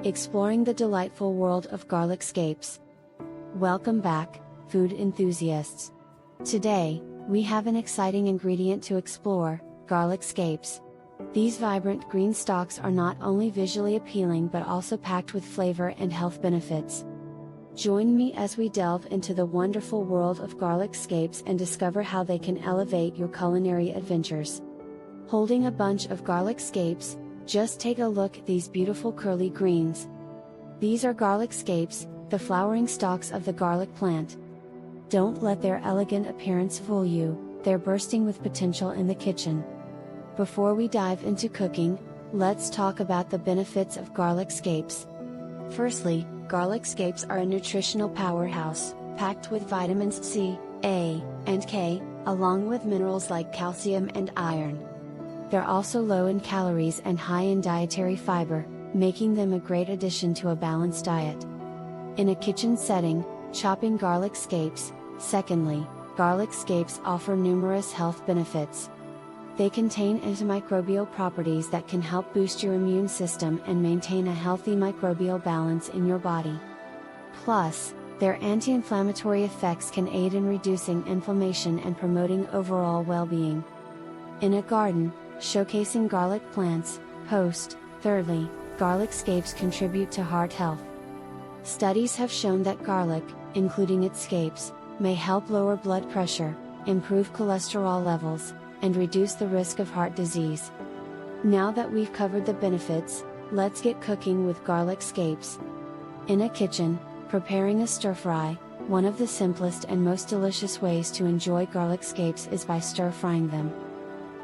Exploring the delightful world of garlic scapes. Welcome back, food enthusiasts. Today, we have an exciting ingredient to explore: garlic scapes. These vibrant green stalks are not only visually appealing but also packed with flavor and health benefits. Join me as we delve into the wonderful world of garlic scapes and discover how they can elevate your culinary adventures. Holding a bunch of garlic scapes, just take a look at these beautiful curly greens. These are garlic scapes, the flowering stalks of the garlic plant. Don't let their elegant appearance fool you, they're bursting with potential in the kitchen. Before we dive into cooking, let's talk about the benefits of garlic scapes. Firstly, garlic scapes are a nutritional powerhouse, packed with vitamins C, A, and K, along with minerals like calcium and iron. They're also low in calories and high in dietary fiber, making them a great addition to a balanced diet. In a kitchen setting, chopping garlic scapes. Secondly, garlic scapes offer numerous health benefits. They contain antimicrobial properties that can help boost your immune system and maintain a healthy microbial balance in your body. Plus, their anti-inflammatory effects can aid in reducing inflammation and promoting overall well-being. In a garden, showcasing garlic plants. Thirdly, garlic scapes contribute to heart health. Studies have shown that garlic, including its scapes, may help lower blood pressure, improve cholesterol levels, and reduce the risk of heart disease. Now that we've covered the benefits, let's get cooking with garlic scapes. In a kitchen, preparing a stir-fry, one of the simplest and most delicious ways to enjoy garlic scapes is by stir-frying them.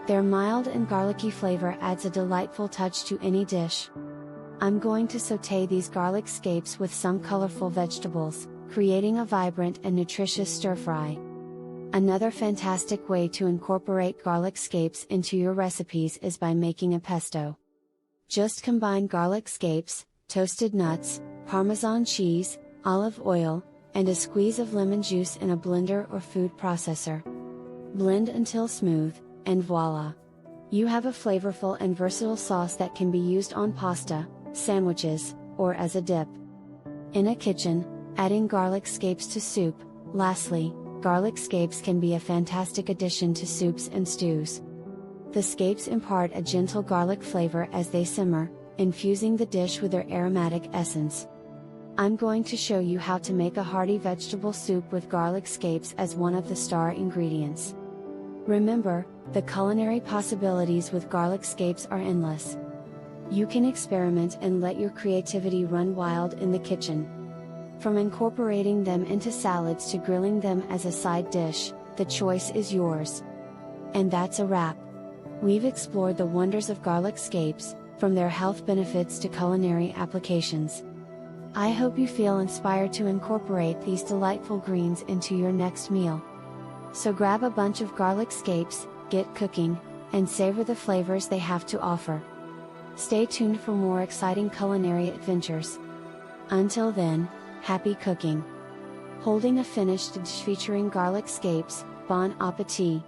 Their mild and garlicky flavor adds a delightful touch to any dish. I'm going to sauté these garlic scapes with some colorful vegetables, creating a vibrant and nutritious stir-fry. Another fantastic way to incorporate garlic scapes into your recipes is by making a pesto. Just combine garlic scapes, toasted nuts, Parmesan cheese, olive oil, and a squeeze of lemon juice in a blender or food processor. Blend until smooth, and voila! You have a flavorful and versatile sauce that can be used on pasta, sandwiches, or as a dip. In a kitchen, adding garlic scapes to soup. Lastly, garlic scapes can be a fantastic addition to soups and stews. The scapes impart a gentle garlic flavor as they simmer, infusing the dish with their aromatic essence. I'm going to show you how to make a hearty vegetable soup with garlic scapes as one of the star ingredients. Remember, the culinary possibilities with garlic scapes are endless. You can experiment and let your creativity run wild in the kitchen. From incorporating them into salads to grilling them as a side dish, the choice is yours. And that's a wrap. We've explored the wonders of garlic scapes, from their health benefits to culinary applications. I hope you feel inspired to incorporate these delightful greens into your next meal. So grab a bunch of garlic scapes, get cooking, and savor the flavors they have to offer. Stay tuned for more exciting culinary adventures. Until then, happy cooking! Holding a finished dish featuring garlic scapes. Bon appetit!